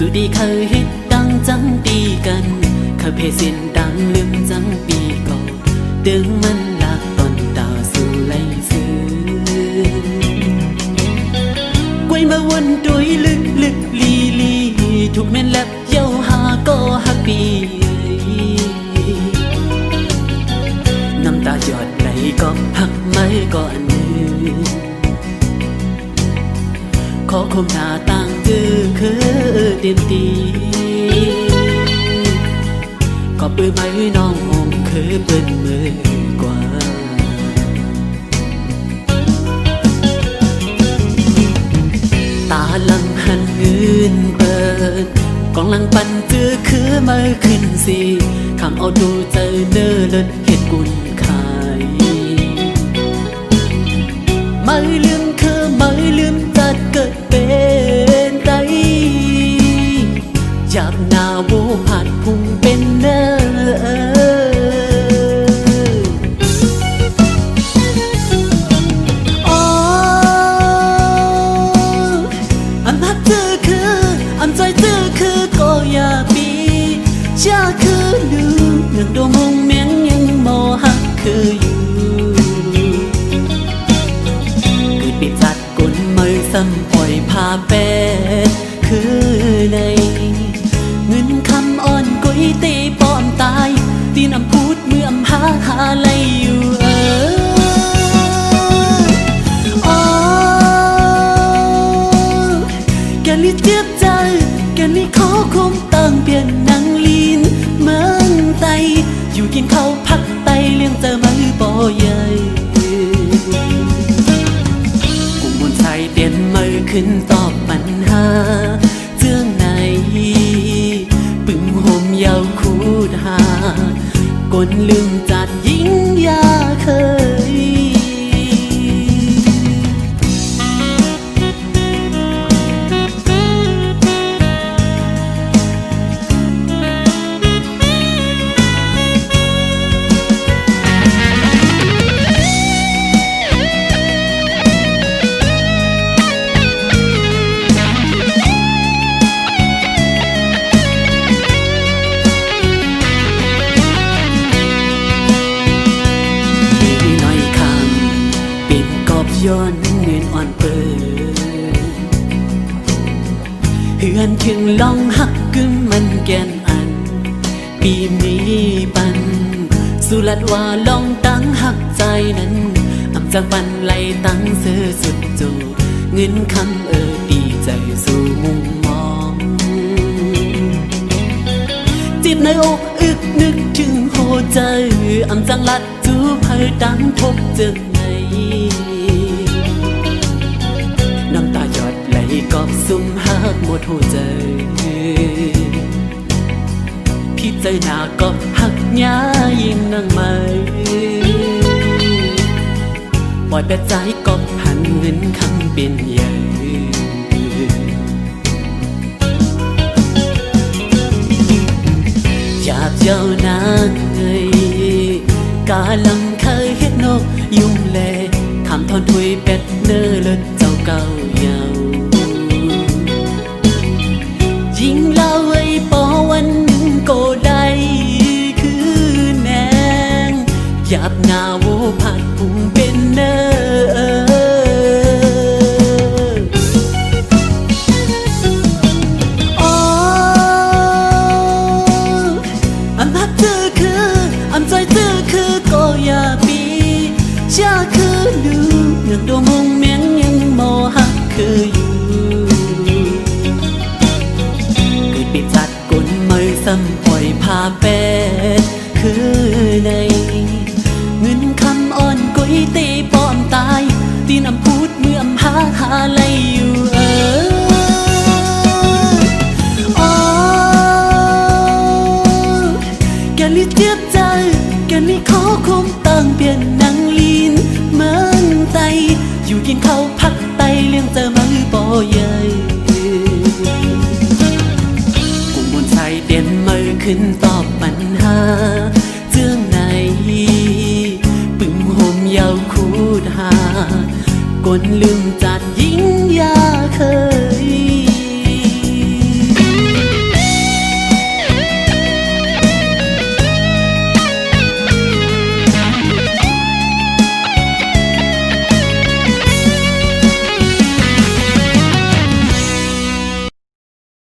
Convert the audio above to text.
สุดีเคยฮิตดังจังตีกันเคยเพเส้นดังลืมจังปีก่อนดึงมันลากตอนดาวสู่ไหลซื้อกวยมาวนโดยลึกลึกลีลีทุกเม่นแลบเย้าหาก็ฮักปีน้ำตาหยดไหลก็หักไม่ก่อนขอคมหน้าต่างจื้อคือเต็มตีก็ปื้อไม้น้องหงคือเปิ้นมือกว่าตาลังหันเงินเปิดกองลังปันจื้อคือมาขึ้นสิคำเอาดูเจอเนื้อเลิศเห็ดกุนขายไม่ลืมคือไม่ลืมจัดเกิดเป็นไตจากหน้าโวผัดพุ่งเป็นเนื้ออันพักเจอคืออันใจเจอคือก็อย่าปีชาคือลืมยังดมงเมียงยังมอหักคืออยู่คือปิดจัดกุนมือซ้ำปล่อยพาแปดคือในเงินคำอ่อนกุยตีป้อมตายตีนอำพูดเมื่อหาไหลอยู่แกลิเจี๊ยบใจแกลิขอคงตั้งเปลี่ยนนางลีนเมืองไตอยู่กินข้าวพักไตเลี้ยงเจอมือบ่ใหญ่กุมบนชายเตียนมือขึ้นตอบปัญหาเจื้องในปึงห่มยาวคูดหากนลืมจัดยิ่งยาเคยย้อนเงินอ่อนเปิดเฮือนถึงลองหักกึ่มมันแกนอันปีมีปันสุลัดว่าลองตั้งหักใจนั้นอำจากปันไหลตั้งเสือสุดจูเงินคำดีใจสู่มุมมองจิตในอกอึกนึกถึงโหใจอำจังลัดจูเผยดังทบจึงน้ำตาหยดไหลกอบซุ่มหักหมดหัวใจพี่ใจหนาก็หักย้ายิ่งนั่งไม่ปล่อยแต่ใจก็หันเงินคำเป็นใหญ่จากเจ้านางเอ่ยกาลังเคยเห็นนกยุ่งเล่คำทอนถุยเป็ดเนื้อเลิศเจ้าเก่าเยายิ่งเล่าไว้ปอวันหนึ่งก็ได้คือแนงหยาบหน้าโวผัดพุ่งเป็นเนื้อันพักเจอคืออันใจเจอคือก็อย่าปีชาคือลืมยังดมงเมียงยังมอหักคืออยู่คือปิดจัดกุนมือซ้ำปล่อยพาแปดคือในเงินคำอ่อนกุยตีป้อมตายตีนอำพูดเมื่อหาไหลอยู่แกลิเจี๊ยบใจแกลิขอคงตั้งเปลี่ยนนางลีนเมืองไตอยู่กินข้าวพักไตเลี้ยงเจอมือบ่ใหญ่กุมบนชายเตียนมือขึ้นตอบปัญหาเจื้องในปึงห่มยาวคูดหากนลืมใจ